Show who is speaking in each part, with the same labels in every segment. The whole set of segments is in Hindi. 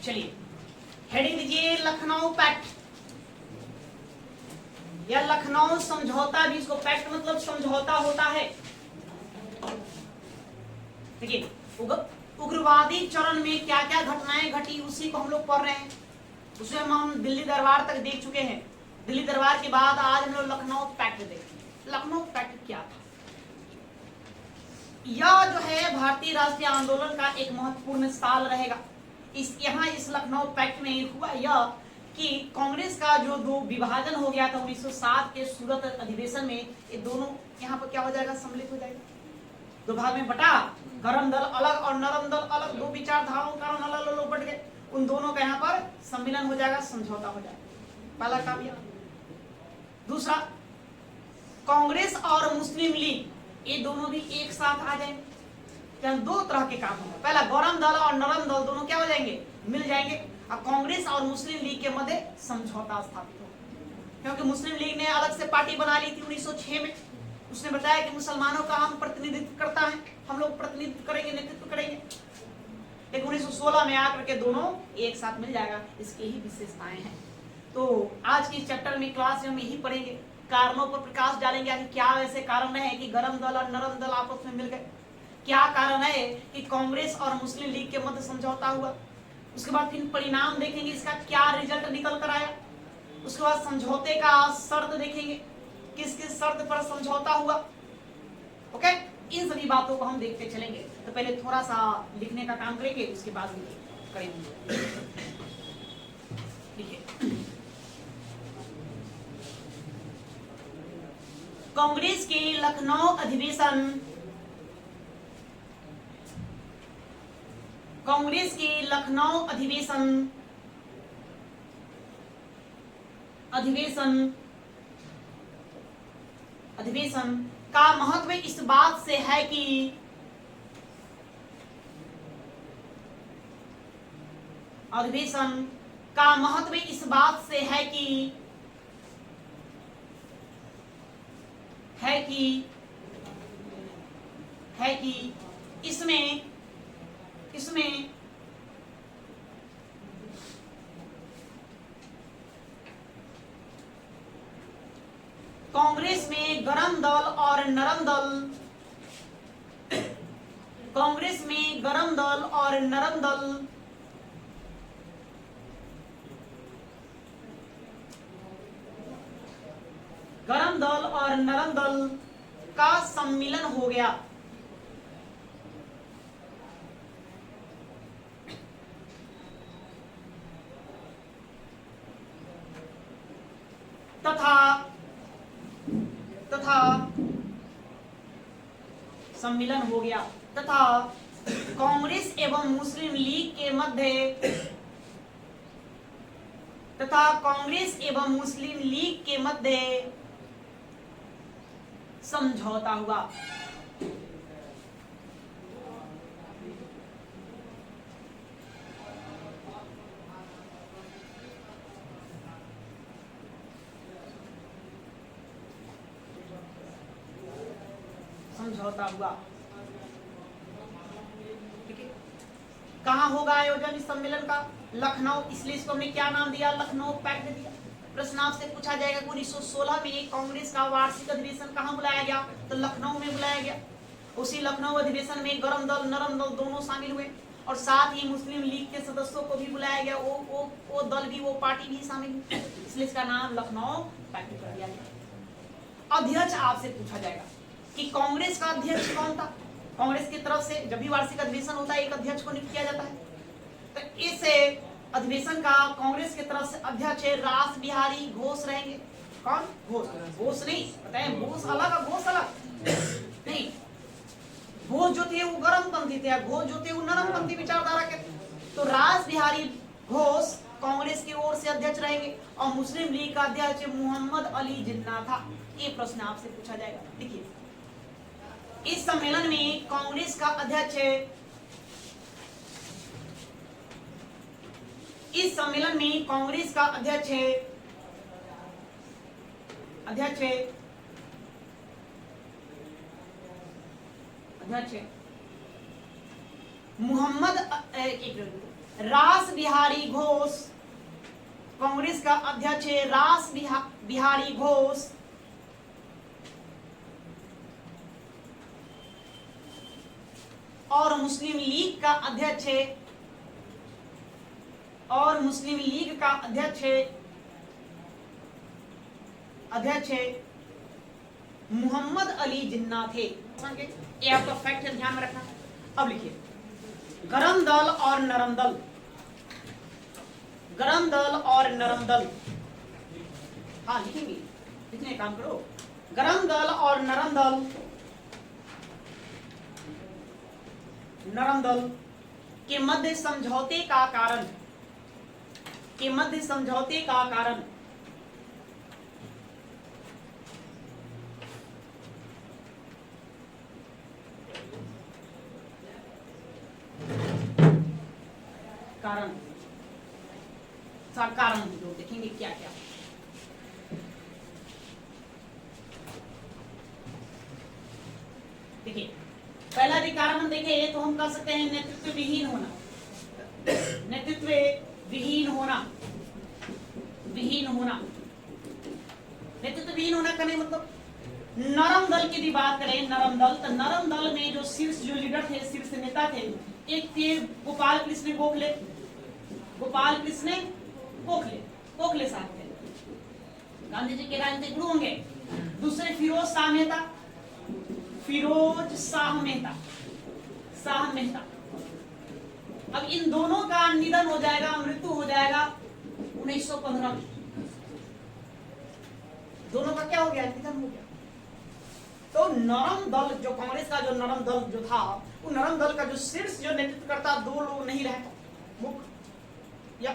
Speaker 1: चलिए हेडिंग दीजिए लखनऊ पैक्ट या लखनऊ समझौता भी, इसको पैक्ट मतलब समझौता होता है। देखिए उग्रवादी चरण में क्या क्या घटनाएं घटी उसी को हम लोग पढ़ रहे हैं। उसमें हम दिल्ली दरबार तक देख चुके हैं। दिल्ली दरबार के बाद आज हम लोग लखनऊ पैक्ट देखेंगे। लखनऊ पैक्ट क्या था? यह जो है भारतीय राष्ट्रीय आंदोलन का एक महत्वपूर्ण साल रहेगा। इस लखनऊ पैक्ट में हुआ यह कि कांग्रेस का जो दो विभाजन हो गया था 1907 के सूरत अधिवेशन में, ये दोनों यहाँ पर क्या हो जाएगा, सम्मिलित हो जाएगा। दो भाग में बटा, गरम दल अलग और नरम दल अलग, दो विचारधाराओं के कारण अलग अलग बट गए, उन दोनों का यहाँ पर सम्मिलन हो जाएगा, समझौता हो जाएगा। पहला काम यह। दूसरा, कांग्रेस और मुस्लिम लीग ये दोनों भी एक साथ आ जाएंगे। दो तरह के काम होंगे। पहला, गरम दल और नरम दल दोनों क्या हो जाएंगे, मिल जाएंगे और कांग्रेस और मुस्लिम लीग के मध्य समझौता स्थापित होगा। क्योंकि मुस्लिम लीग ने अलग से पार्टी बना ली थी 1906 में। उसने बताया कि मुसलमानों का हम प्रतिनिधित्व करता है, हम लोग प्रतिनिधित्व करेंगे, नेतृत्व करेंगे। लेकिन 1916 में आकर के दोनों एक साथ मिल जाएगा। इसकी ही विशेषताएं हैं। तो आज की चैप्टर में क्लास में हम यही पढ़ेंगे, कारणों पर प्रकाश डालेंगे कि क्या ऐसे कारण है कि गरम दल और नरम दल आपस में मिल गए, क्या कारण है कि कांग्रेस और मुस्लिम लीग के मध्य समझौता हुआ। उसके बाद फिर परिणाम देखेंगे, इसका क्या रिजल्ट निकल कर आया। उसके बाद समझौते का शर्त देखेंगे, किस किस शर्त पर समझौता हुआ। ओके, इन सभी बातों को हम देखते चलेंगे। तो पहले थोड़ा सा लिखने का काम करेंगे, उसके बाद करेंगे। देखिए, कांग्रेस के लखनऊ अधिवेशन, कांग्रेस के लखनऊ अधिवेशन का महत्व इस बात से है कि अधिवेशन का महत्व इस बात से है कि इसमें कांग्रेस में गरम दल और नरम दल, कांग्रेस में गरम दल और नरम दल का सम्मिलन हो गया। तथा कांग्रेस एवं मुस्लिम लीग के मध्य समझौता हुआ। कहाँ होगा आयोजन इस सम्मेलन का? लखनऊ। इसलिए इसको हमने क्या नाम दिया? लखनऊ पैक्ट दिया। प्रश्न आपसे पूछा जाएगा 1916 में कांग्रेस का वार्षिक अधिवेशन कहाँ बुलाया गया? तो लखनऊ में बुलाया गया। उसी लखनऊ अधिवेशन में गरम दल नरम दल दोनों शामिल हुए और साथ ही मुस्लिम लीग के सदस्यों को भी बुलाया गया। वो दल भी, वो पार्टी भी शामिल हुई, इसलिए इसका नाम लखनऊ पैक्ट कर दिया गया। अध्यक्ष आपसे पूछा जाएगा कि कांग्रेस का अध्यक्ष कौन था? कांग्रेस की तरफ से जब भी वार्षिक अधिवेशन होता है एक अध्यक्ष को नियुक्त किया जाता है। तो इस अधिवेशन का कांग्रेस की तरफ से अध्यक्ष रास बिहारी घोष रहेंगे। कौन? घोष नहीं, पता है घोष अलग और घोष अलग नहीं। घोष जो थे वो गर्मपंथी थे, घोष जो थे वो नरमपंथी विचारधारा के। तो रास बिहारी घोष कांग्रेस की ओर से अध्यक्ष रहेंगे और मुस्लिम लीग का अध्यक्ष मोहम्मद अली जिन्ना था। ये प्रश्न आपसे पूछा जाएगा। देखिए, इस सम्मेलन में कांग्रेस का अध्यक्ष रास बिहारी घोष, कांग्रेस का अध्यक्ष है रास बिहारी घोष। और मुस्लिम लीग का अध्यक्ष है, और मुस्लिम लीग का अध्यक्ष है मोहम्मद अली जिन्ना थे। ये आपका फैक्ट है, ध्यान में रखना। अब लिखिए गरम दल और नरम दल, गरम दल और नरम दल। हाँ लिखेंगे, लिखने काम करो। गरम दल और नरम दल, नरम दल के मध्य समझौते का कारण, के मध्य समझौते का कारण कारण जो देखेंगे क्या क्या। देखिए पहला यदि कारण हम देखें तो हम कह सकते हैं नेतृत्व विहीन होना, नेतृत्व विहीन होना, विहीन होना। नेतृत्व विहीन होना का नहीं मतलब नरम दल की भी बात करें, नरम दल, तो नरम दल में जो शीर्ष जो लीडर थे, शीर्ष नेता थे, एक थे गोपाल कृष्ण गोखले, गोपाल कृष्ण गोखले, गोखले साहब थे, गांधी जी के राजनीतिक गुरु होंगे। दूसरे फिरोज शाह मेहता, फिरोज शाह मेहता, शाह मेहता। अब इन दोनों का निधन हो जाएगा, मृत्यु हो जाएगा 1915 में। दोनों का क्या हो गया, निधन हो गया। तो नरम दल जो कांग्रेस का जो नरम दल जो था, वो नरम दल का जो शीर्ष जो नेतृत्व करता, दो लोग नहीं रहता मुख्य। या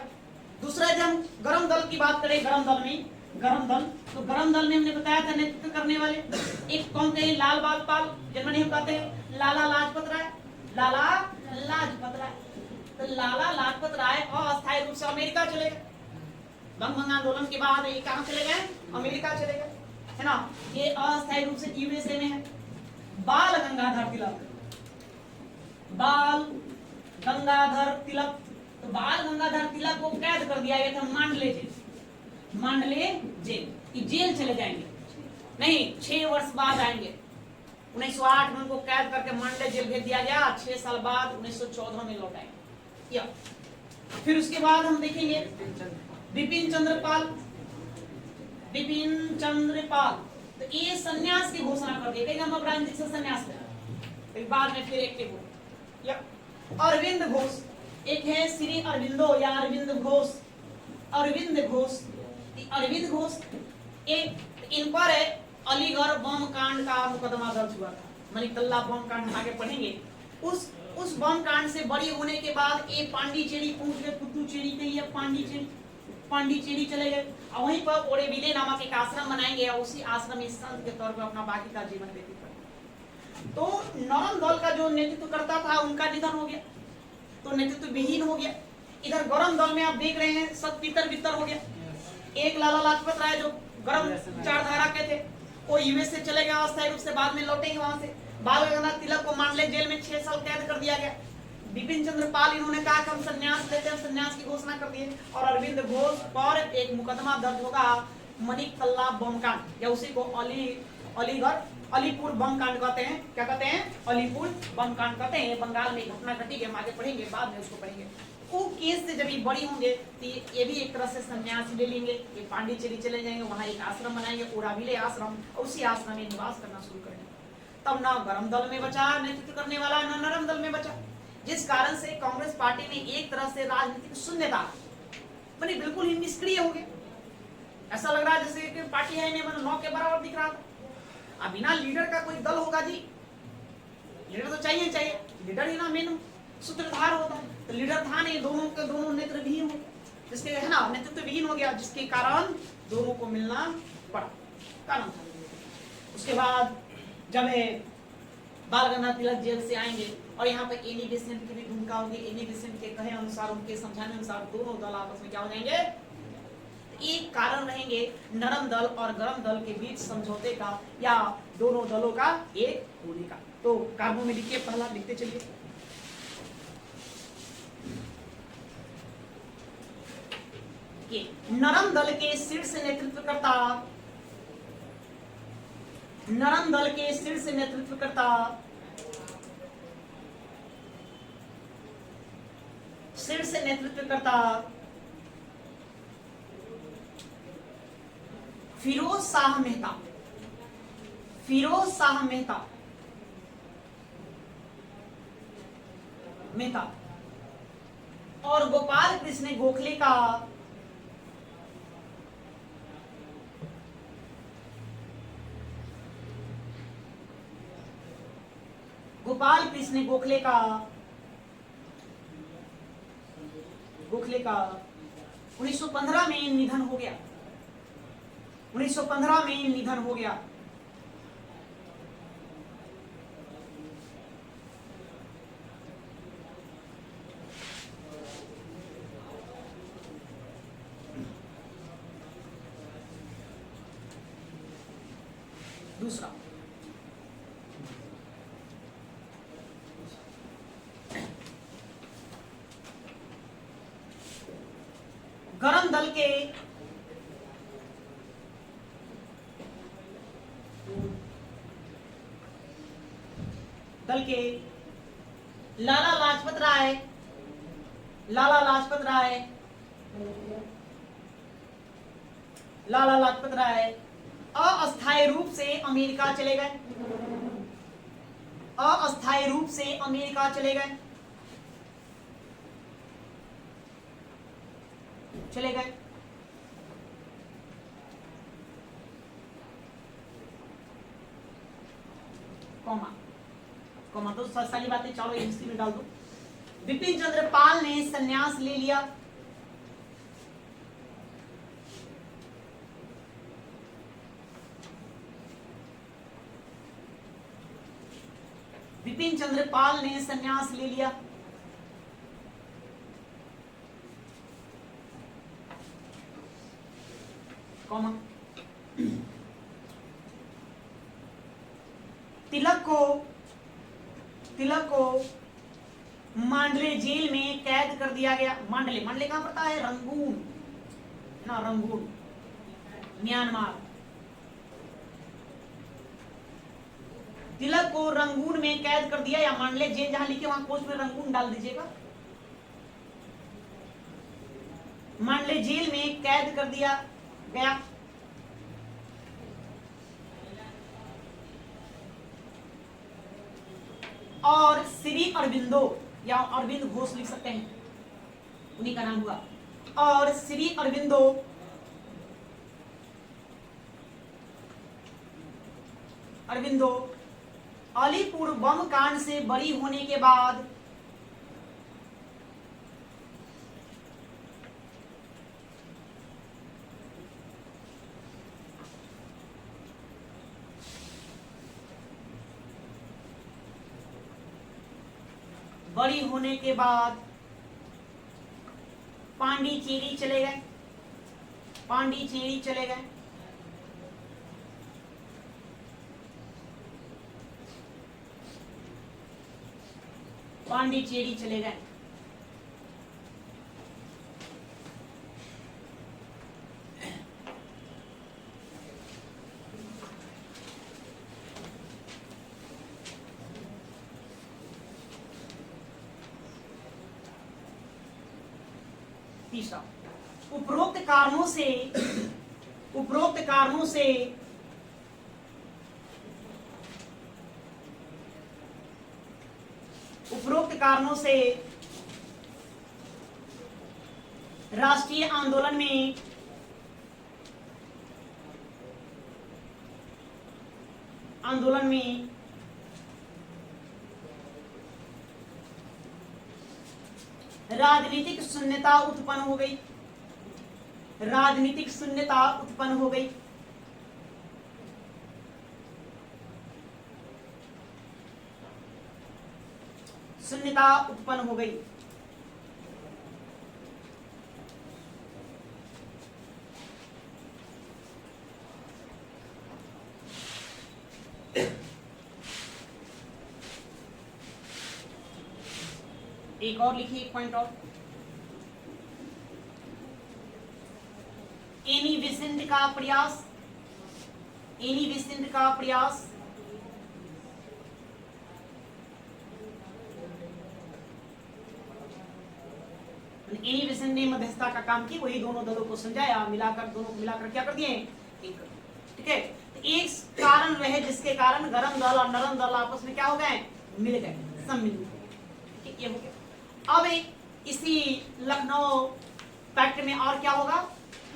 Speaker 1: दूसरा यदि हम गरम दल की बात करें, गरम दल में, गरम दल, तो गरम दल में हमने बताया था नेतृत्व करने वाले एक कौन थे, लाल बागपाल, जिनमें हम कहते हैं लाला लाजपत राय, लाला लाजपत राय। तो लाला लाजपत राय अस्थायी रूप से अमेरिका चले गए, बंग आंदोलन के बाद ये कहां चले गए, अमेरिका चले गए, है ना। ये अस्थायी रूप से यूएसए में है। बाल गंगाधर तिलक, बाल गंगाधर तिलक, तो बाल गंगाधर तिलक को कैद कर दिया गया था मांडले जेल, मांडले जेल, कि जेल चले जाएंगे, नहीं 6 वर्ष बाद आएंगे। 1908 में उनको कैद करके मांडले जेल भेज दिया गया, 6 साल बाद 1914 में लौट आएंगे। या फिर उसके बाद हम देखेंगे बिपिन चंद्र पाल, बिपिन चंद्र पाल, तो ये सन्यास की घोषणा कर दिया, हम अब राजनीति से सन्यास करें, बाद में फिर एक्टिव हो। या अरविंद घोष, एक है श्री अरविंदो या अरविंद घोष, अरविंद घोष, अरविंद घोष एक, इन पर अलीगढ़ बम कांड का मुकदमा दर्ज हुआ था, मलिकतल्ला बम कांड आगे पढ़ेंगे। उस बम कांड से बरी होने के बाद ये पांडिचेरी पहुंच गए, पुदुचेरी कही है पांडिचेरी, पांडिचेरी चले गए और वहीं पर ओरेविले नामक एक आश्रम बनाएंगे और उसी आश्रम में संत के तौर पर अपना बाकी का जीवन व्यतीत करेंगे। तो नरम दल का जो नेतृत्व करता था उनका निधन हो गया, तो नेतृत्व विहीन हो गया। इधर गरम दल में आप देख रहे हैं सब तितर बितर हो गया। एक लाला लाजपत राय जो गरम विचारधारा के थे वो यूएस से चले गए अस्थायी रूप से, बाद में लौटेंगे वहां से। बाल गंगाधर तिलक को मांडले जेल में 6 साल कैद कर दिया गया। बिपिन चंद्र पाल इन्होंने कहा कि हम संन्यास लेते हैं, संन्यास की घोषणा कर दिए। और अरविंद घोष पर एक मुकदमा दर्ज होगा मनिकतल्ला बम कांड, या उसी को अलीगढ़ अलीपुर बम कांड कहते हैं। क्या कहते हैं, अलीपुर बम कांड कहते हैं। बंगाल में घटना घटी है, हम आगे पढ़ेंगे, बाद में उसको पढ़ेंगे। वो केस से जब ये बड़ी होंगे तो ये भी एक तरह से संन्यास ले लेंगे, ये पांडिचेरी चले जाएंगे, वहां एक आश्रम बनाएंगे ओराविले आश्रम, और उसी आश्रम में निवास करना शुरू करेंगे। तब ना गरम दल में बचा नेतृत्व करने वाला, ना नरम दल में बचा, जिस कारण से कांग्रेस पार्टी में एक तरह से राजनीतिक शून्यता बनी, बिल्कुल ही निष्क्रिय हो गए। ऐसा लग रहा है जैसे कि पार्टी है नहीं, नौ के बराबर दिख रहा था। अब बिना लीडर का कोई दल होगा जी, लीडर तो चाहिए चाहिए, लीडर ही ना मेन सूत्रधार होता है, तो लीडर था नहीं, दोनों के दोनों नेतृत्व विहीन हो गए, जिसके है ना नेतृत्व विहीन हो गया, जिसके कारण दोनों को मिलना पड़ा, कारण था। उसके बाद जब बाल गंगाधर तिलक जेल से आएंगे और यहाँ पे एनी बेसेंट की भी भूमिका होगी। एनी बेसेंट के कहे अनुसार, उनके समझाने अनुसार दोनों दल आपस में क्या हो जाएंगे, एक कारण रहेंगे नरम दल और गरम दल के बीच समझौते का, या दोनों दलों का एक होने का। तो कारणों में लिखिए, पहला लिखते चलिए। के नरम दल के शीर्ष नेतृत्वकर्ता, नरम दल के शीर्ष नेतृत्वकर्ता, शीर्ष नेतृत्वकर्ता फिरोज शाह मेहता, फिरोज शाह मेहता, मेहता और गोपाल कृष्ण गोखले का गोपाल कृष्ण गोखले का 1915 में निधन हो गया, 1915 में निधन हो गया। दूसरा, गरम दल के लाला लाजपत राय, लाला लाजपत राय, लाला लाजपत राय अस्थायी रूप से अमेरिका चले गए, अस्थायी रूप से अमेरिका चले गए, चले गए। कॉमा, कॉमा तो सारी बातें चलो हिस्ट्री में डाल दो। बिपिन चंद्र पाल ने संन्यास ले लिया, बिपिन चंद्र पाल ने संन्यास ले लिया। कॉमा, तिलक को मांडले जेल में कैद कर दिया गया। मांडले, मांडले कहां पड़ता है? रंगून ना, रंगून म्यांमार। तिलक को रंगून में कैद कर दिया, या मांडले जेल जहां लिखे वहां पोस्ट में रंगून डाल दीजिएगा। मांडले जेल में कैद कर दिया गया। और श्री अरविंदो, या अरविंद घोष लिख सकते हैं, उन्हीं का नाम हुआ। और श्री अरविंदो अलीपुर बम कांड से बरी होने के बाद पांडिचेरी चले गए, पांडिचेरी चले गए। पांडिचेरी चले गए। तीसरा, उपरोक्त कारणों से राष्ट्रीय आंदोलन में राजनीतिक शून्यता उत्पन्न हो गई, राजनीतिक शून्यता उत्पन्न हो गई। शून्यता उत्पन्न हो गई। एक और लिखिए, एक पॉइंट और। एनी बेसेंट का प्रयास, एनी बेसेंट का प्रयास, एनी बेसेंट ने मध्यस्थता का काम किया, वही दोनों दलों को समझाया, मिलाकर दोनों को मिलाकर क्या कर दिए, एक। ठीक है, तो एक कारण रहे जिसके कारण गरम दल और नरम दल आपस में क्या हो गए, मिल गए, सम्मिलित हो गए। ठीक है, ये हो गया। अब इसी लखनऊ पैक्ट में और क्या होगा,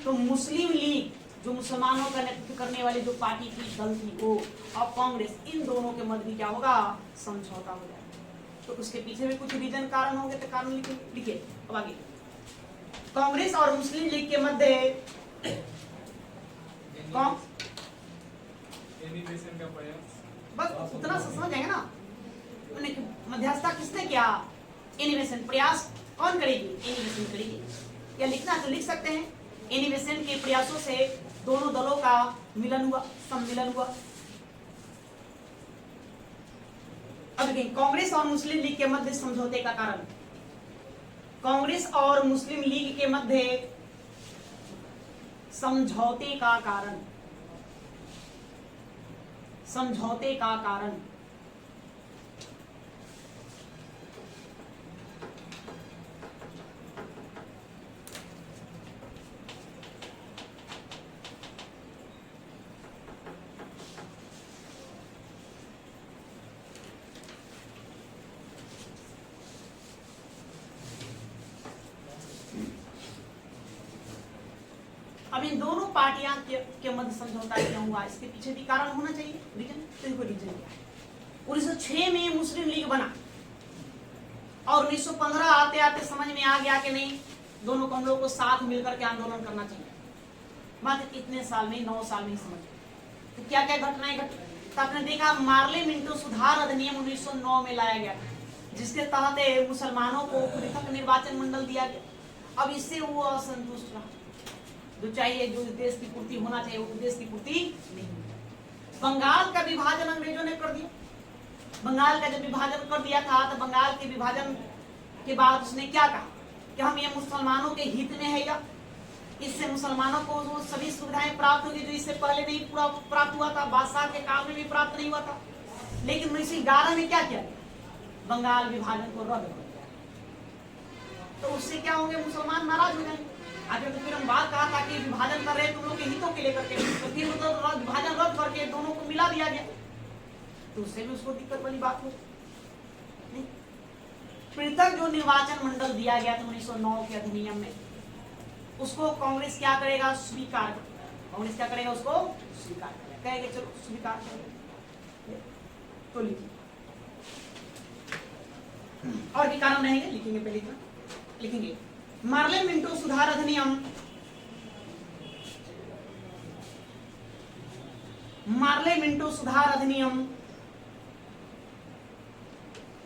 Speaker 1: तो मुस्लिम लीग जो मुसलमानों का नेतृत्व करने वाली जो पार्टी की दल थी वो और कांग्रेस, इन दोनों के मध्य भी क्या होगा, समझौता हो जाएगा। तो उसके पीछे भी कुछ रीजन कारण होंगे, तो कारण लिखिए। अब आगे कांग्रेस और मुस्लिम लीग के मध्य बस उतना समझ जाएंगे ना। मध्यस्थता किसने किया, एनिमेशन, प्रयास कौन करेगी, एनिमेशन करेगी। या लिखना तो लिख सकते हैं, एनिमेशन के प्रयासों से दोनों दलों का मिलन हुआ, सम्मिलन हुआ। अब देखिए कांग्रेस और मुस्लिम लीग के मध्य समझौते का कारण, कांग्रेस और मुस्लिम लीग के मध्य समझौते का कारण, समझौते का कारण अब इन दोनों पार्टियां के मध्य समझौता किया हुआ, इसके पीछे भी कारण होना चाहिए, रीजन। तो इनको रीजन क्या है, 1906 में मुस्लिम लीग बना और 1915 आते आते समझ में आ गया कि नहीं, दोनों कमरों को साथ मिलकर के आंदोलन करना चाहिए। मात्र कितने साल में, 9 साल में ही समझ। तो क्या क्या घटनाएं घटी, तो आपने देखा मार्ले मिंटो सुधार अधिनियम 1909 में लाया गया, जिसके तहत मुसलमानों को पृथक निर्वाचन मंडल दिया गया। अब इससे वो असंतुष्ट रहा, जो चाहिए, जो देश की पूर्ति होना चाहिए, वो देश की पूर्ति नहीं। बंगाल का विभाजन अंग्रेजों ने कर दिया। बंगाल का जब विभाजन कर दिया था, तो बंगाल के विभाजन के बाद उसने क्या कहा कि हम ये मुसलमानों के हित में है, या इससे मुसलमानों को वो सभी सुविधाएं प्राप्त होगी जो इससे पहले नहीं पूरा प्राप्त हुआ था, बादशाह के काल में भी प्राप्त नहीं हुआ था। लेकिन 1911 में क्या किया, बंगाल विभाजन को रद्द कर दिया। तो उससे क्या होंगे, मुसलमान नाराज हो जाएंगे। आगे तो फिर हम बात कहा था कि विभाजन कर रहे तुम लोग के हितों के लेकर के, तो फिर मतलब विभाजन रद्द करके दोनों को मिला दिया गया, तो उससे भी उसको दिक्कत वाली बात हो। पृथक जो निर्वाचन मंडल दिया गया था 1909 के अधिनियम में, उसको कांग्रेस क्या करेगा, स्वीकार करेगा। कांग्रेस क्या करेगा, उसको स्वीकार करेगा, कहेगा चलो स्वीकार करेगा। तो लिखिए, और भी कारण रहेंगे, लिखेंगे पहले इतना लिखेंगे। मार्ले मिंटो सुधार अधिनियम, मार्ले मिंटो सुधार अधिनियम,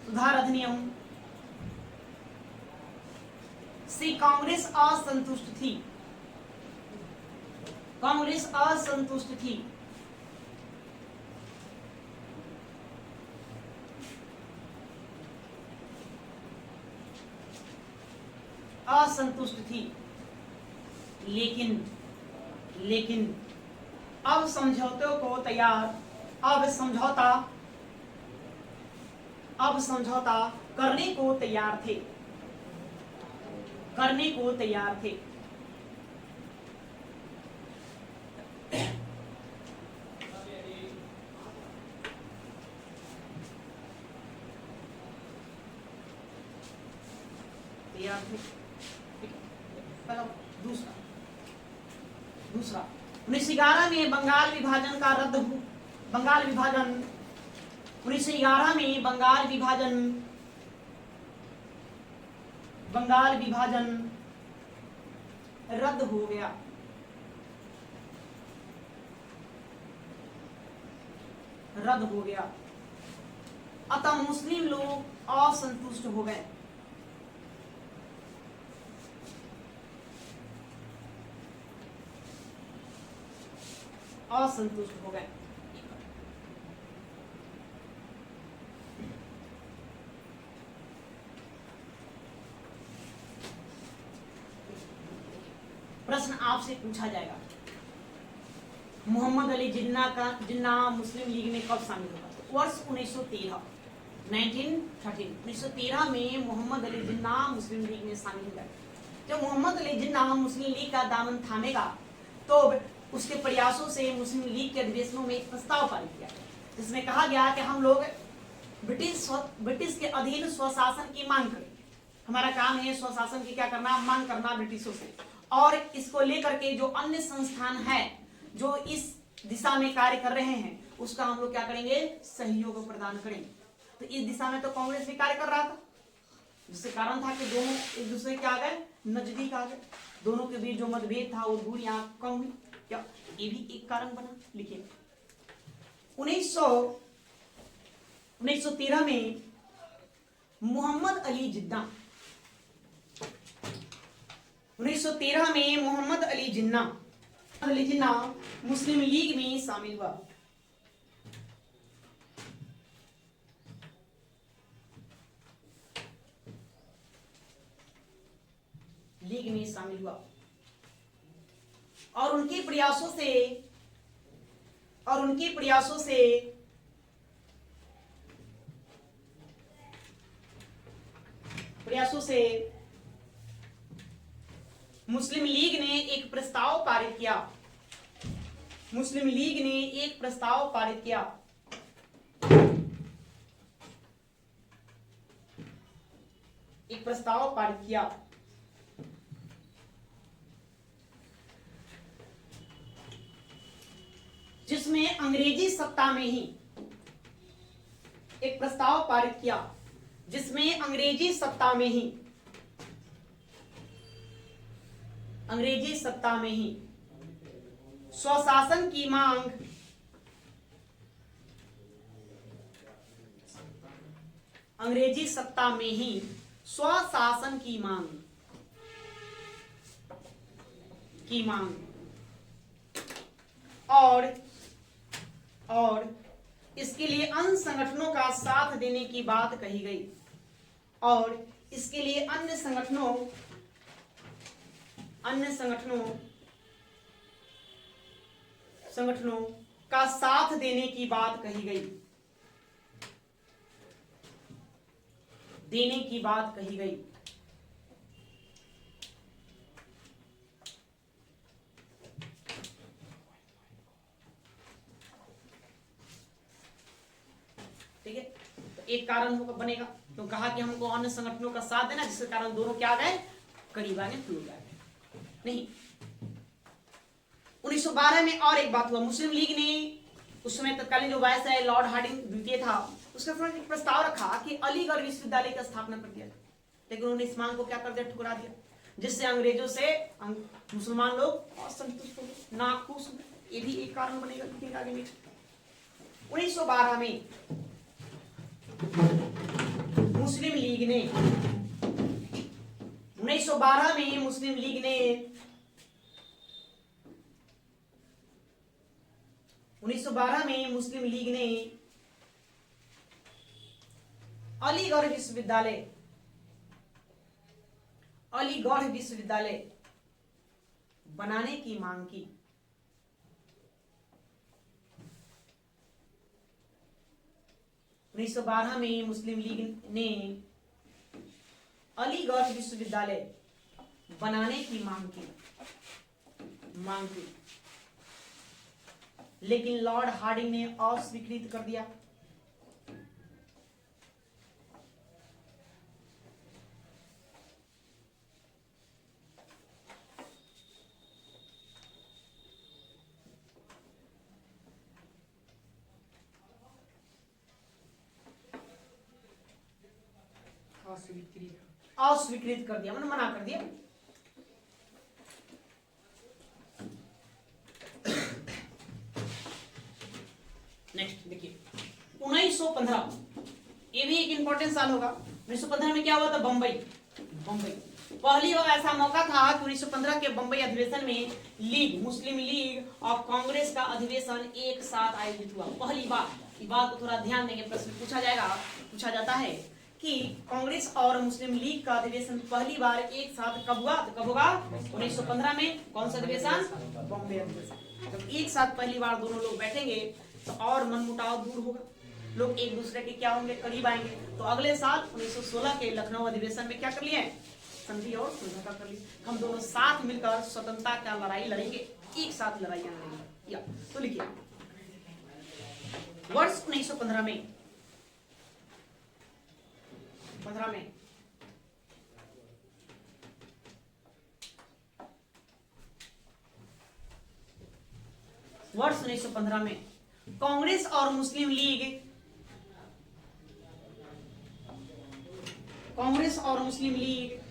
Speaker 1: सुधार अधिनियम से कांग्रेस असंतुष्ट थी, कांग्रेस असंतुष्ट थी। असंतुष्ट थी, लेकिन अब समझौते को तैयार, अब समझौता करने को तैयार थे, करने को तैयार थे। तैयार थे। दूसरा 1911 में बंगाल विभाजन का रद्द हो, बंगाल विभाजन 1911 में बंगाल विभाजन रद्द हो गया। रद्द हो गया, अतः मुस्लिम लोग असंतुष्ट हो गए। असंतुष्ट हो गए। प्रश्न आपसे पूछा जाएगा, मोहम्मद अली जिन्ना मुस्लिम लीग में कब शामिल हुआ? तो वर्ष 1913 1913 में मोहम्मद अली जिन्ना मुस्लिम लीग में शामिल हुआ। जब मोहम्मद अली जिन्ना मुस्लिम लीग का दामन थामेगा तो उसके प्रयासों से मुस्लिम लीग के अधिवेशनों में एक प्रस्ताव पारित किया जिसमें कहा गया कि हम लोग ब्रिटिश के अधीन स्वशासन की मांग करें। हमारा काम है स्वशासन की क्या करना, मांग करना ब्रिटिशों से, और इसको लेकर के जो अन्य संस्थान है जो इस दिशा में कार्य कर रहे हैं उसका हम लोग क्या करेंगे, सहयोग प्रदान करेंगे। तो इस दिशा में तो कांग्रेस भी कार्य कर रहा था, जिससे कारण था कि दोनों एक दूसरे के आ गए, नजदीक आ गए, दोनों के बीच जो मतभेद था वो दूरियां कम हुई। क्या ये भी एक कारण बना? लिखिए 1913 में मोहम्मद अली जिन्ना 1913 में मोहम्मद अली जिन्ना मुस्लिम लीग में शामिल हुआ। लीग में शामिल हुआ और उनके प्रयासों से मुस्लिम लीग ने एक प्रस्ताव पारित किया। जिसमें अंग्रेजी सत्ता में ही एक प्रस्ताव पारित किया जिसमें अंग्रेजी सत्ता में ही स्वशासन की मांग और इसके लिए अन्य संगठनों का साथ देने की बात कही गई और इसके लिए अन्य संगठनों का साथ देने की बात कही गई ठीक है। तो एक कारण होगा बनेगा तो कहा कि हमको अन्य संगठनों का साथ देना, जिसके कारण दोनों क्या आ गए, करीब आ गए, दूर आ गए। नहीं, 1912 में और एक बात हुआ, मुस्लिम लीग ने उस समय तत्कालीन जो वायसराय लॉर्ड हार्डिंग द्वितीय था उसका एक प्रस्ताव रखा कि अलीगढ़ विश्वविद्यालय की स्थापना कर दिया, लेकिन उन्होंने इस मांग को क्या कर दिया, ठुकरा दिया, जिससे अंग्रेजों से मुसलमान लोग असंतुष्ट हो गए, नाखुश हुए। ये भी एक कारण बनेगा लिखेंगे आगे में। 1912 में मुस्लिम लीग ने 1912 में मुस्लिम लीग ने अलीगढ़ विश्वविद्यालय बनाने की मांग की। 1912 में मुस्लिम लीग ने अलीगढ़ विश्वविद्यालय बनाने की मांग की, लेकिन लॉर्ड हार्डिंग ने अस्वीकृत कर दिया। अस्वीकृत कर दिया, मैंने मना कर दिया। नेक्स्ट देखिए 1915, ये भी एक इंपॉर्टेंट साल होगा। 1915 में क्या हुआ था, बंबई पहली बार ऐसा मौका था कि 1915 के बंबई अधिवेशन में मुस्लिम लीग और कांग्रेस का अधिवेशन एक साथ आयोजित हुआ, पहली बार। बात को थोड़ा ध्यान देंगे, प्रश्न पूछा जाता है कि कांग्रेस और मुस्लिम लीग का अधिवेशन पहली बार एक साथ कब हुआ? तो कब होगा? 1915 में। कौन सा अधिवेशन? बॉम्बे अधिवेशन। जब एक साथ पहली बार दोनों लोग बैठेंगे तो और मनमुटाव दूर होगा, लोग एक दूसरे के क्या होंगे? करीब आएंगे। तो अगले साल 1916 के लखनऊ अधिवेशन में क्या कर लिए? संधि और समझौता कर लिए। हम दोनों साथ मिलकर स्वतंत्रता का लड़ाई लड़ेंगे, एक साथ लड़ाइयां लड़ेंगे। या तो लिखिए वर्ष 1915 में, 15 में वर्ष 1915 में कांग्रेस और मुस्लिम लीग, कांग्रेस और मुस्लिम लीग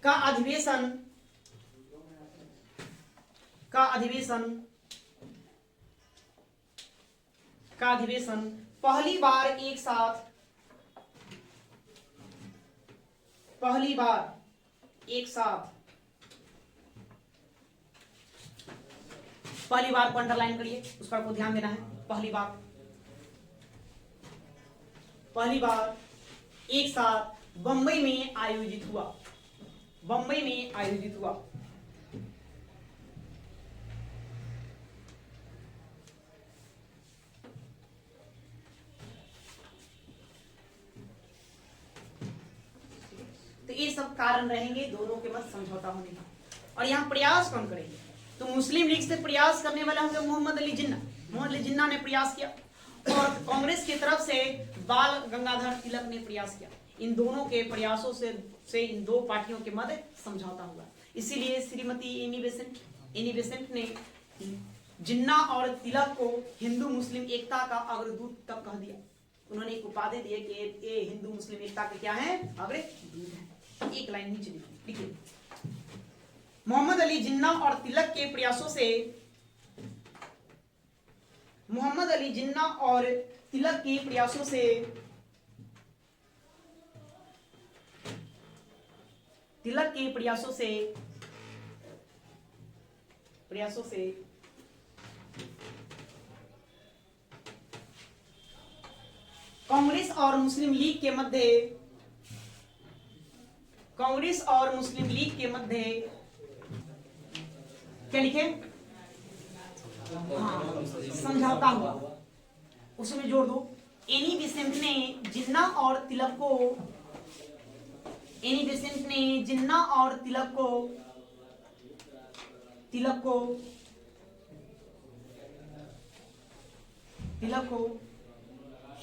Speaker 1: का अधिवेशन पहली बार एक साथ, पहली बार को अंडरलाइन करिए, उस पर आपको ध्यान देना है। पहली बार एक साथ बंबई में आयोजित हुआ, बंबई में आयोजित हुआ। तो ये सब कारण रहेंगे दोनों के मध्य समझौता होने का। और यहाँ प्रयास कौन करेंगे? तो मुस्लिम लीग से प्रयास करने वाले होंगे मोहम्मद अली जिन्ना। मोहम्मद अली जिन्ना ने प्रयास किया और कांग्रेस की तरफ से बाल गंगाधर तिलक ने प्रयास किया। इन दोनों के प्रयासों से इन दो पार्टियों के मध्य समझौता हुआ। इसीलिए श्रीमती एनी बेसेंट ने जिन्ना और तिलक को हिंदू मुस्लिम एकता का अग्रदूत तक कह दिया। उन्होंने एक उपाधि दी कि ये हिंदू मुस्लिम एकता के क्या है? अग्रदूत है। एक लाइन नीचे लिखिए, मोहम्मद अली जिन्ना और तिलक के प्रयासों से, मोहम्मद अली जिन्ना और तिलक के प्रयासों से कांग्रेस और मुस्लिम लीग के मध्य क्या लिखे? हाँ, समझौता हुआ। उसमें जोड़ दो, एनी बेसेंट ने जिन्ना और तिलक को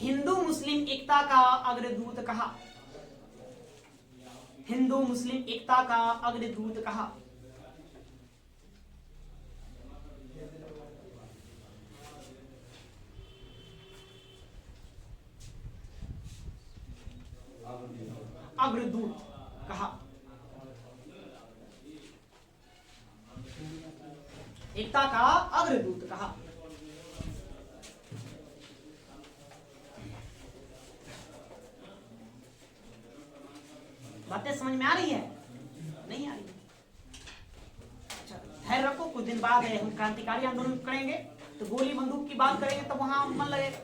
Speaker 1: हिंदू मुस्लिम एकता का अग्रदूत कहा, हिंदू मुस्लिम एकता का अग्रदूत कहा। अग्रदूत कहा, एकता का अग्रदूत कहा। बातें समझ में आ रही है? नहीं आ रही? अच्छा, धैर्य रखो, कुछ दिन बाद हम क्रांतिकारी आंदोलन करेंगे तो गोली बंदूक की बात करेंगे, तब वहां मन लगेगा।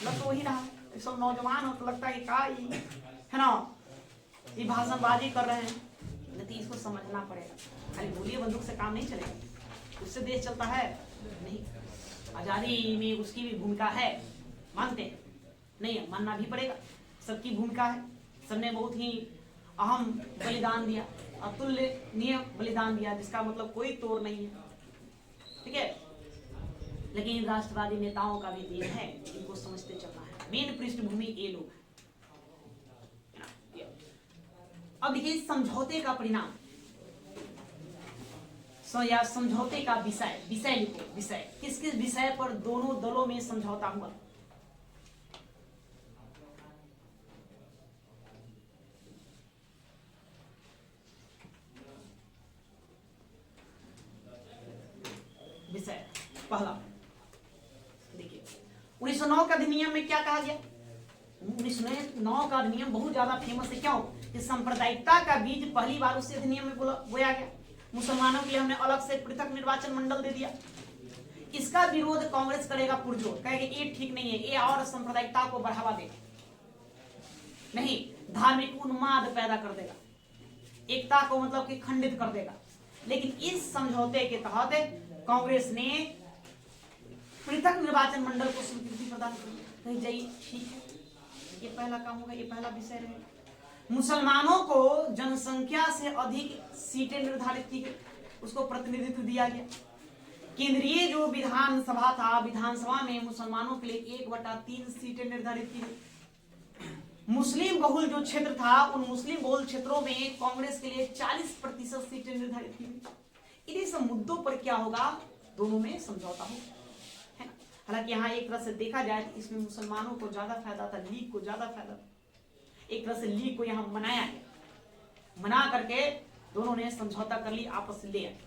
Speaker 1: लग तो वही रहा, सब नौजवान हो तो लगता है क्या है ना, ये भाषणबाजी कर रहे हैं। लेकिन इसको समझना पड़ेगा, खाली गोली बंदूक से काम नहीं चलेगा, उससे देश चलता है नहीं। आजादी में उसकी भी भूमिका है, मानते हैं? नहीं, मानना भी पड़ेगा, सबकी भूमिका है। सबने बहुत ही अहम बलिदान दिया, अतुलनीय बलिदान दिया, जिसका मतलब कोई तोड़ नहीं है, ठीक है। लेकिन राष्ट्रवादी नेताओं का भी देन है, इनको समझते चलना है। मेन पृष्ठभूमि ये लोग है। अब देखिए समझौते का परिणाम या समझौते का विषय लिखो। विषय किस किस विषय पर दोनों दलों में समझौता हुआ? विषय पहला देखिए, 1909 का अधिनियम में क्या कहा गया? 1909 का अधिनियम बहुत ज्यादा फेमस है। क्यों? कि सांप्रदायिकता का बीज पहली बार उस अधिनियम में बोया गया। मुसलमानों के लिए हमने अलग से पृथक निर्वाचन मंडल दे दिया। इसका विरोध कांग्रेस करेगा पुरजोर, कहेगा ये ठीक नहीं है, ये और सांप्रदायिकता को बढ़ावा देगा, नहीं धार्मिक उन्माद पैदा कर देगा, एकता को मतलब कि खंडित कर देगा। लेकिन इस समझौते के तहत कांग्रेस ने पृथक निर्वाचन मंडल को स्वीकृति प्रदान कर दी। जाइए ठीक है, ये पहला काम होगा, ये पहला विषय रहेगा। मुसलमानों को जनसंख्या से अधिक सीटें निर्धारित की गई, उसको प्रतिनिधित्व दिया गया। केंद्रीय जो विधानसभा था, विधानसभा में मुसलमानों के लिए 1/3 सीटें निर्धारित की गई। मुस्लिम बहुल जो क्षेत्र था, उन मुस्लिम बहुल क्षेत्रों में कांग्रेस के लिए 40% सीटें निर्धारित की गई। इन्हीं सब मुद्दों पर क्या होगा, दोनों में समझौता होगा, है ना। हालांकि यहाँ एक तरह से देखा जाए तो इसमें मुसलमानों को ज्यादा फायदा था, लीग को ज्यादा फायदा था। एक तरह से लीग को यहाँ मनाया गया, मना करके दोनों ने समझौता कर ली, आपस में ले आए।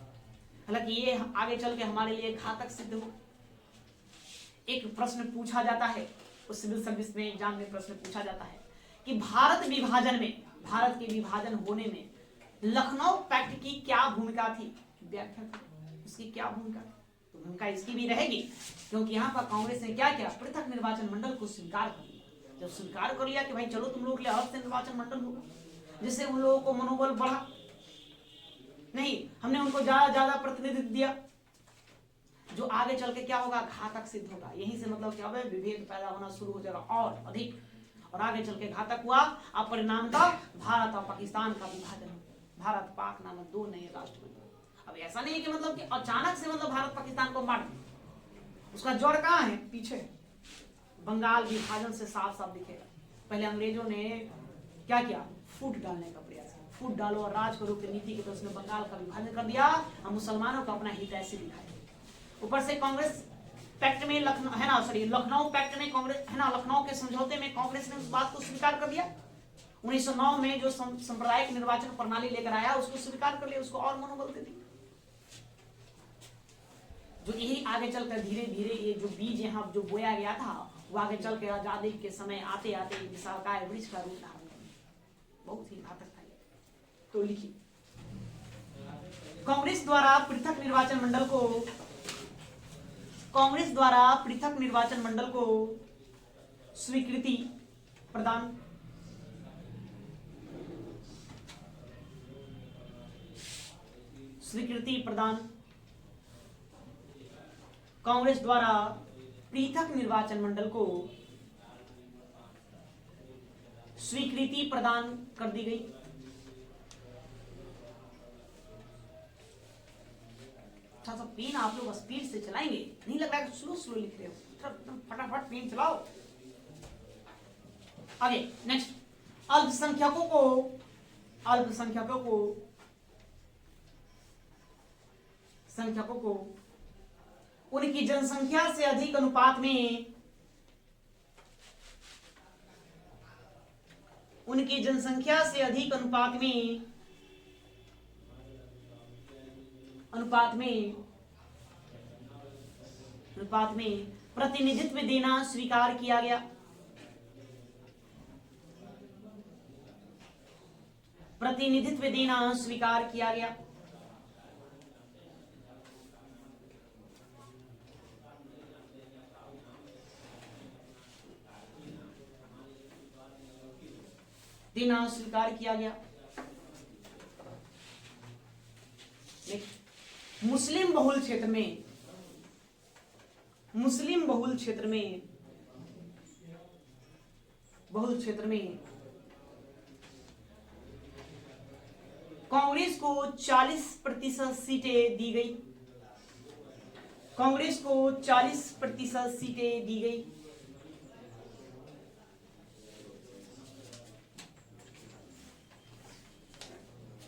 Speaker 1: हालांकि ये आगे चल के हमारे लिए घातक सिद्ध हो। एक प्रश्न पूछा जाता है, उस सिविल सर्विस में एग्जाम में प्रश्न पूछा जाता है कि भारत विभाजन में, भारत के विभाजन होने में लखनऊ पैक्ट की क्या भूमिका थी, व्याख्या करें उसकी क्या भूमिका थी। तो भूमिका इसकी भी रहेगी, क्योंकि यहाँ पर कांग्रेस ने क्या किया, पृथक निर्वाचन मंडल को स्वीकार कर लिया। जब स्वीकार कर लिया कि भाई चलो तुम लोगों के लिए अलग से निर्वाचन मंडल होगा, जिससे उन लोगों को मनोबल बढ़ा, नहीं हमने उनको ज्यादा प्रतिनिधित्व दिया, जो आगे चल के क्या होगा, घातक सिद्ध होगा। यहीं से मतलब क्या होगा, विभेद पैदा होना शुरू हो जाएगा और अधिक, और आगे चल के घातक हुआ। अब परिणाम का भारत और पाकिस्तान का विभाजन, भारत पाक नामक 2 नए राष्ट्र बने। अब ऐसा नहीं है कि मतलब कि अचानक से मतलब भारत पाकिस्तान को मार, उसका जड़ कहाँ है, पीछे बंगाल विभाजन से साफ साफ दिखेगा। पहले अंग्रेजों ने क्या किया, फूट डालने का प्रयास, फूट डालो और राज करो की नीति के, तो उसने बंगाल का विभाजन कर दिया और मुसलमानों का अपना हित ऐसे दिखाया। ऊपर से कांग्रेस पैक्ट में लखनऊ है ना, सॉरी लखनऊ पैक्ट में कांग्रेस है ना, लखनऊ के समझौते में कांग्रेस ने उस बात को स्वीकार कर दिया। 1909 में जो सांप्रदायिक निर्वाचन प्रणाली लेकर आया उसको स्वीकार कर लिया, उसको और मनोबल दे दिया। जो यही आगे चलकर धीरे धीरे ये जो बीज यहाँ जो बोया गया था, वो आगे चल के आजादी के समय आते आते विशालकाय वृक्ष का रूप धारण कर लिया। बहुत ही घातक था। तो लिखिए, कांग्रेस द्वारा पृथक निर्वाचन मंडल को, कांग्रेस द्वारा पृथक निर्वाचन मंडल को स्वीकृति प्रदान, स्वीकृति प्रदान, कांग्रेस द्वारा पृथक निर्वाचन मंडल को स्वीकृति प्रदान कर दी गई। थोड़ा सा पेन आप लोग स्पीड से चलाएंगे, नहीं लग रहा है स्लो स्लो लिख रहे हो, फटाफट पेन चलाओ। आगे नेक्स्ट, अल्पसंख्यकों को, अल्पसंख्यकों को, संख्यकों को उनकी जनसंख्या से अधिक अनुपात में, उनकी जनसंख्या से अधिक अनुपात में, अनुपात में प्रतिनिधित्व देना स्वीकार किया गया। प्रतिनिधित्व देना स्वीकार किया गया। देना स्वीकार किया गया। मुस्लिम बहुल क्षेत्र में, मुस्लिम बहुल क्षेत्र में, बहुल क्षेत्र में कांग्रेस को 40% सीटें दी गई। कांग्रेस को 40% सीटें दी गई।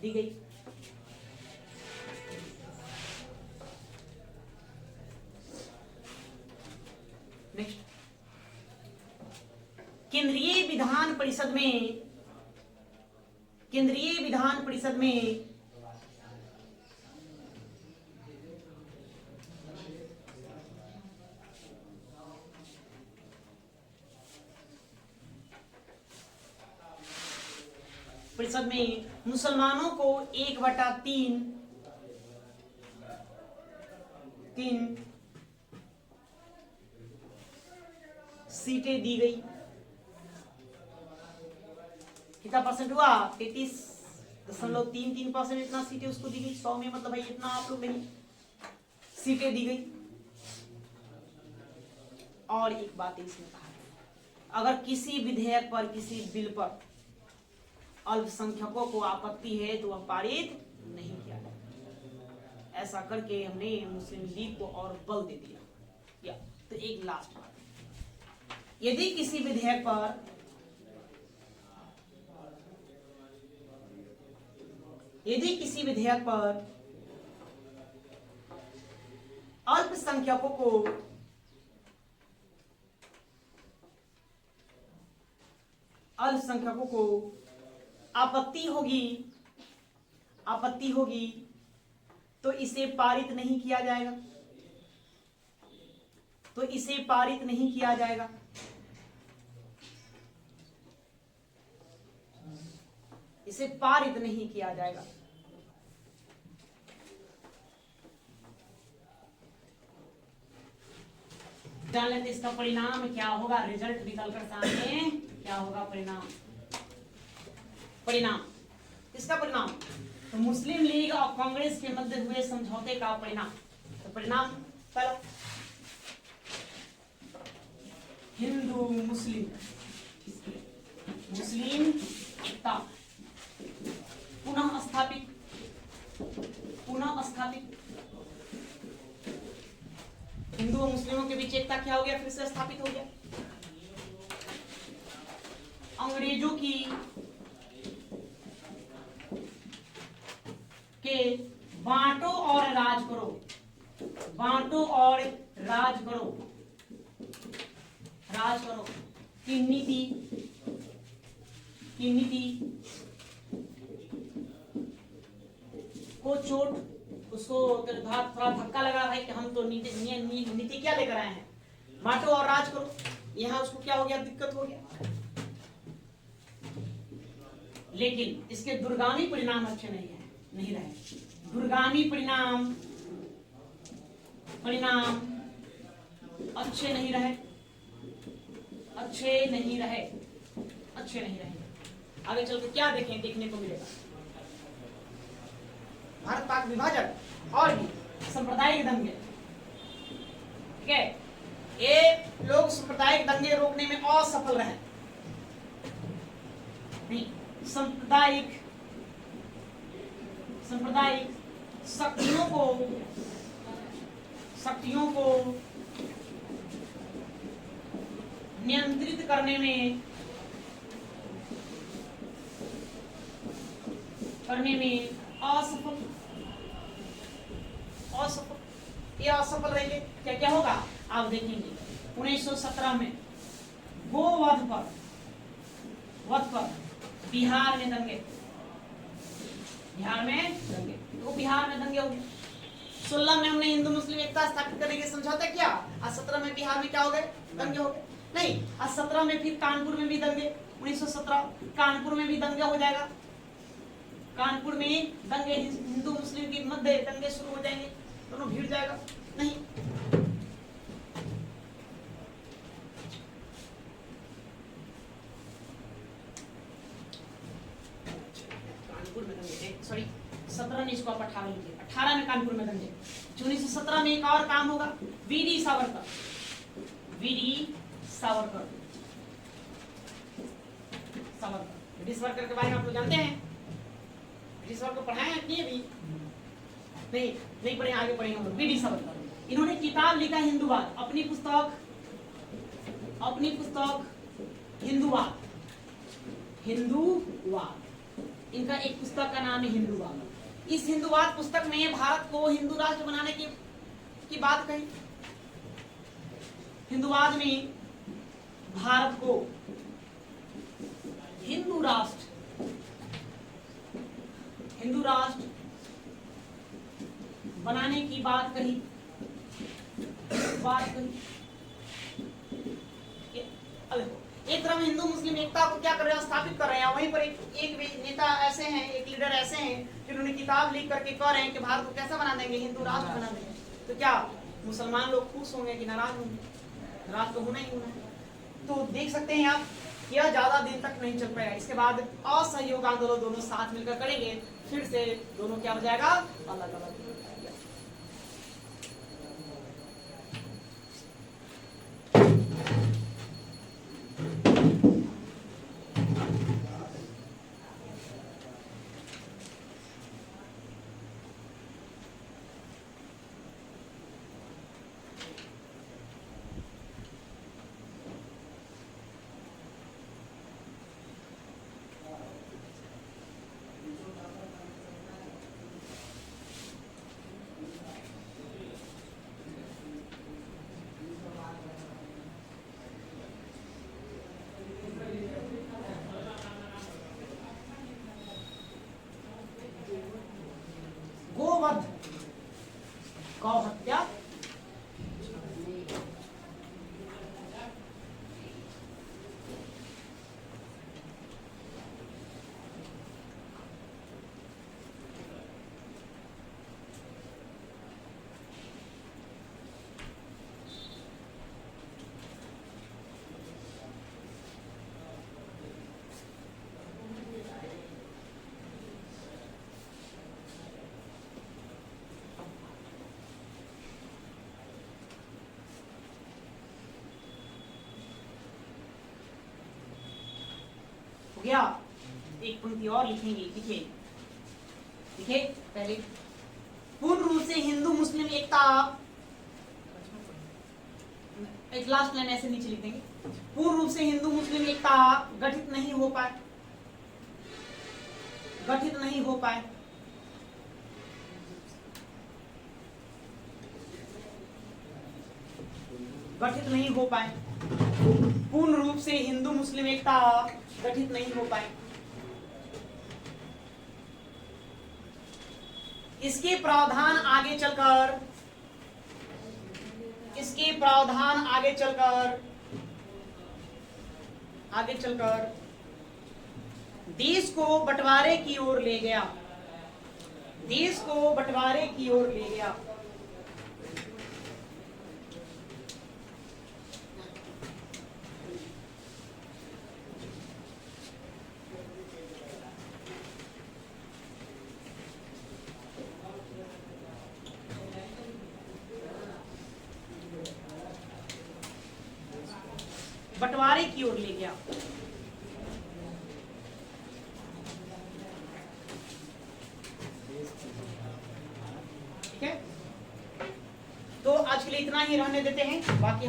Speaker 1: दी गई। नेक्स्ट, केंद्रीय विधान परिषद में, केंद्रीय विधान परिषद में परिषद में मुसलमानों को 1/3 सीटें दी गई। कितना परसेंट हुआ? 33.33% इतना सीटें उसको दी गई। 100 में मतलब भाई इतना आप लोग नहीं, सीटें दी गई। और एक बात इसमें कहा गया, अगर किसी विधेयक पर, किसी बिल पर अल्पसंख्यकों को आपत्ति है तो वह पारित नहीं किया जाए। ऐसा करके हमने मुस्लिम लीग को और बल दे दिया। तो एक लास्ट बात, यदि किसी विधेयक पर अल्पसंख्यकों को आपत्ति होगी तो इसे पारित नहीं किया जाएगा। इसे पारित नहीं किया जाएगा। जान लेते इसका परिणाम क्या होगा। रिजल्ट निकल कर सामने क्या होगा? परिणाम इसका परिणाम तो मुस्लिम लीग और कांग्रेस के मध्य हुए समझौते का परिणाम। तो परिणाम पहला, हिंदू मुस्लिम एकता पुनः स्थापित। हिंदू और मुस्लिमों के बीच एकता क्या हो गया? फिर से स्थापित हो गया। अंग्रेजों के बांटो और राज करो की नीति को चोट, उसको थोड़ा धक्का लगा भाई कि हम तो नीति क्या लेकर आए हैं, बांटो और राज करो। यहाँ उसको क्या हो गया? दिक्कत हो गया। लेकिन इसके दूरगामी परिणाम अच्छे नहीं रहे। दूरगामी परिणाम अच्छे नहीं रहे। आगे चल के क्या देखने को मिलेगा? भारत पाक विभाजन और भी सांप्रदायिक दंगे। ठीक है, ये लोग सांप्रदायिक दंगे रोकने में असफल रहे। नहीं, सांप्रदायिक शक्तियों को नियंत्रित करने में ये असफल रहेंगे। क्या होगा आप देखेंगे। 1917 में गोवध पर बिहार में दंगे। तो बिहार में दंगे हो गए। 16 में हमने हिंदू मुस्लिम एकता स्थापित करने के समझौता किया। आज 17 में बिहार में क्या हो गए? दंगे हो गए। नहीं, आज 17 में फिर कानपुर में भी दंगे। 1917 कानपुर में भी दंगे हो जाएगा। कानपुर में दंगे, हिंदू मुस्लिम के मध्य दंगे शुरू हो जाएंगे, दोनों भिड़ जाएगा। नहीं, कानपुर में दंगे, सॉरी 17 ने इसको आप 18 लीजिए। 18 में कानपुर में दंगे। 1917 में एक और काम होगा। वीडी सावरकर ब्रिटिश वर्कर के बारे में आप लोग जानते हैं। ब्रिटिश वर्कर पढ़ाए हैं कि अभी नहीं पढ़े, आगे पढ़ेंगे हम लोग। वीडी सावरकर, इन्होंने किताब लिखा हिंदूवाद। अपनी पुस्तक हिंदूवाद। इनका एक पुस्तक का नाम है हिंदूवाद। इस हिंदूवाद पुस्तक में भारत को हिंदू राष्ट्र बनाने की बात कही। हिंदूवाद में भारत को हिंदू राष्ट्र बनाने की बात कही। एक तरफ हिंदू मुस्लिम एकता को क्या कर रहे हैं? स्थापित कर रहे हैं। वहीं पर एक नेता ऐसे हैं, एक लीडर ऐसे हैं जिन्होंने किताब लिख करके कह रहे हैं कि भारत को कैसा बना देंगे? हिंदू राष्ट्र बना देंगे। तो क्या मुसलमान लोग खुश होंगे कि नाराज होंगे? नाराज तो होना ही होना है। तो देख सकते हैं आप, यह ज्यादा दिन तक नहीं चल पाएगा। इसके बाद असहयोग आंदोलन दोनों साथ मिलकर करेंगे, फिर से दोनों क्या हो जाएगा, अलग अलग हो जाएगा। गोवध, गौ हत्या, हो गया। एक पंक्ति और लिखेंगे, लिखे लिखे पहले, पूर्ण रूप से हिंदू मुस्लिम एकता, एक लास्ट लाइन ऐसे नीचे लिख देंगे, पूर्ण रूप से हिंदू मुस्लिम एकता गठित नहीं हो पाए, गठित नहीं हो पाए, गठित नहीं हो पाए, पूर्ण रूप से हिंदू मुस्लिम एकता गठित नहीं हो पाए। इसके प्रावधान आगे चलकर, इसके प्रावधान आगे चलकर, आगे चलकर देश को बंटवारे की ओर ले गया, देश को बंटवारे की ओर ले गया। बंटवारे की ओर ले गया। ठीक है, तो आज के लिए इतना ही रहने देते हैं, बाकी हम